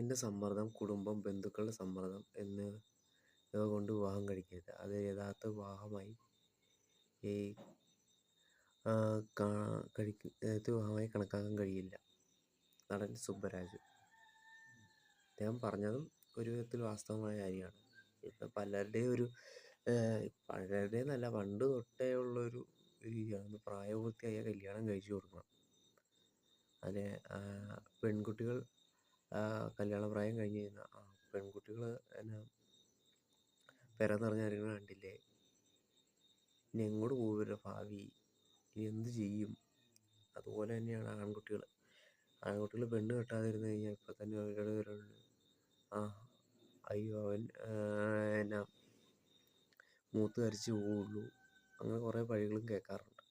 സമൂഹത്തിൻ്റെ സമ്മർദ്ദം, കുടുംബം, ബന്ധുക്കളുടെ സമ്മർദ്ദം എന്നിവ കൊണ്ട് വിവാഹം കഴിക്കരുത്. അത് യഥാർത്ഥ വിവാഹമായി ഈ യഥാർത്ഥ വിവാഹമായി കണക്കാക്കാൻ കഴിയില്ല. നടൻ സുബ്ബരാജ്. അദ്ദേഹം പറഞ്ഞതും ഒരു വിധത്തിൽ വാസ്തവമായ കാര്യമാണ്. ഇപ്പം പലരുടെയും എന്നല്ല, പണ്ട് തൊട്ടേ ഉള്ളൊരു രീതിയാണ് പ്രായപൂർത്തിയായ കല്യാണം കഴിച്ചു കൊടുക്കണം. അതിന് പെൺകുട്ടികൾ കല്യാണപ്രായം കഴിഞ്ഞ് കഴിഞ്ഞാൽ പെൺകുട്ടികൾ എന്നാ പെര നിറഞ്ഞിരിക്കണ കണ്ടില്ലേ, ഇനി എങ്ങോട്ട് പോകും ഇവരുടെ ഭാവി, ഇനി എന്ത് ചെയ്യും? അതുപോലെ തന്നെയാണ് ആൺകുട്ടികൾ പെണ്ണ് കെട്ടാതിരുന്ന് കഴിഞ്ഞാൽ ഇപ്പം തന്നെ അവരുടെ അയ്യോ അവൻ എന്നാ മൂത്ത് ധരിച്ച് പോവുള്ളൂ, അങ്ങനെ കുറേ പഴികളും കേൾക്കാറുണ്ട്.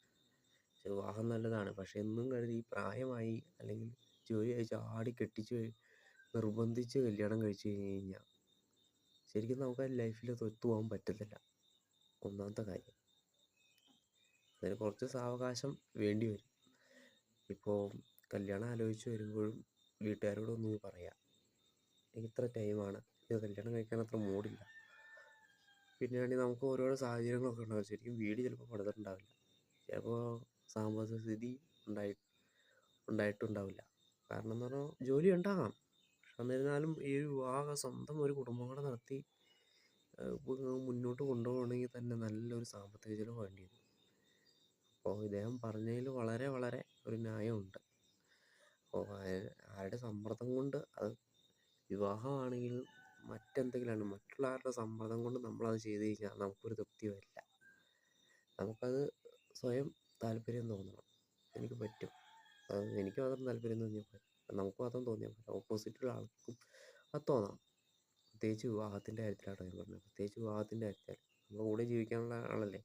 പക്ഷെ വിവാഹം നല്ലതാണ്. പക്ഷെ എന്നും കരുതി ഈ പ്രായമായി അല്ലെങ്കിൽ ജോലി കഴിച്ച് ആടി കെട്ടിച്ച് നിർബന്ധിച്ച് കല്യാണം കഴിച്ച് കഴിഞ്ഞ് കഴിഞ്ഞാൽ ശരിക്കും നമുക്ക് ആ ലൈഫിൽ ഒത്തു പോകാൻ പറ്റത്തില്ല. ഒന്നാമത്തെ കാര്യം, അതിന് കുറച്ച് സാവകാശം വേണ്ടി വരും. ഇപ്പോൾ കല്യാണം ആലോചിച്ച് വരുമ്പോഴും വീട്ടുകാരോടൊന്ന് പറയാം, എനിക്ക് ഇത്ര ടൈമാണ്, ഇത് കല്യാണം കഴിക്കാൻ അത്ര മൂഡില്ല. പിന്നെയാണെങ്കിൽ നമുക്ക് ഓരോരോ സാഹചര്യങ്ങളൊക്കെ ഉണ്ടാകും. ശരിക്കും വീട് ചിലപ്പോൾ പണിതിട്ടുണ്ടാവില്ല, ചിലപ്പോൾ സാമ്പത്തിക സ്ഥിതി ഉണ്ടായിട്ടുണ്ടാവില്ല. കാരണം എന്ന് പറഞ്ഞാൽ ജോലി ഉണ്ടാകാം, പക്ഷെ എന്നിരുന്നാലും ഈ ഒരു സ്വന്തം ഒരു കുടുംബം കൂടെ നടത്തി മുന്നോട്ട് കൊണ്ടുപോകണമെങ്കിൽ തന്നെ നല്ലൊരു സാമ്പത്തിക ചിലവ് വേണ്ടി വരും. അപ്പോൾ ഇദ്ദേഹം പറഞ്ഞതിൽ വളരെ വളരെ ഒരു ന്യായമുണ്ട്. അപ്പോൾ ആരുടെ സമ്മർദ്ദം കൊണ്ട്, അത് വിവാഹമാണെങ്കിലും മറ്റെന്തെങ്കിലുമാണ്, മറ്റുള്ള ആരുടെ സമ്മർദ്ദം കൊണ്ട് നമ്മളത് ചെയ്ത് കഴിഞ്ഞാൽ നമുക്കൊരു തൃപ്തി വരില്ല. നമുക്കത് സ്വയം താല്പര്യം തോന്നണം, എനിക്ക് പറ്റും, എനിക്ക് മാത്രം താല്പര്യം തോന്നിയാൽ പറ്റും, നമുക്ക് മാത്രം തോന്നിയാൽ പറ്റും, ഓപ്പോസിറ്റുള്ള ആൾക്കും അത് തോന്നണം. പ്രത്യേകിച്ച് വിവാഹത്തിൻ്റെ കാര്യത്തിലാണ് ഞാൻ പറഞ്ഞത്. പ്രത്യേകിച്ച് വിവാഹത്തിൻ്റെ കാര്യത്തിൽ നമ്മുടെ കൂടെ ജീവിക്കാനുള്ള ആളല്ലേ.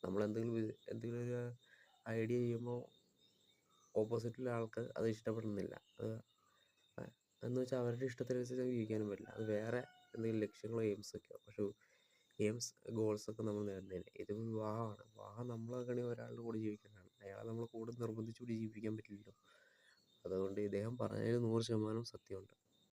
നമ്മളെന്തെങ്കിലും ഒരു ഐഡിയ ചെയ്യുമ്പോൾ ഓപ്പോസിറ്റുള്ള ആൾക്ക് അത് ഇഷ്ടപ്പെടുന്നില്ല, എന്ന് വെച്ചാൽ അവരുടെ ഇഷ്ടത്തിനനുസരിച്ച് ജീവിക്കാനും പറ്റില്ല. അത് വേറെ എന്തെങ്കിലും ലക്ഷ്യങ്ങളോ എയിംസൊക്കെയോ. പക്ഷേ ഗോൾസൊക്കെ നമ്മൾ നേടുന്നതിന് ഇത് വിവാഹമാണ്. വിവാഹം നമ്മളാണെങ്കിൽ ഒരാളുടെ കൂടെ ജീവിക്കേണ്ടതാണ്, അയാളെ നമ്മൾ കൂടെ നിർബന്ധിച്ചുകൂടി ജീവിപ്പിക്കാൻ പറ്റില്ലല്ലോ. അതുകൊണ്ട് ഇദ്ദേഹം പറഞ്ഞതിൽ 100% സത്യമുണ്ട്.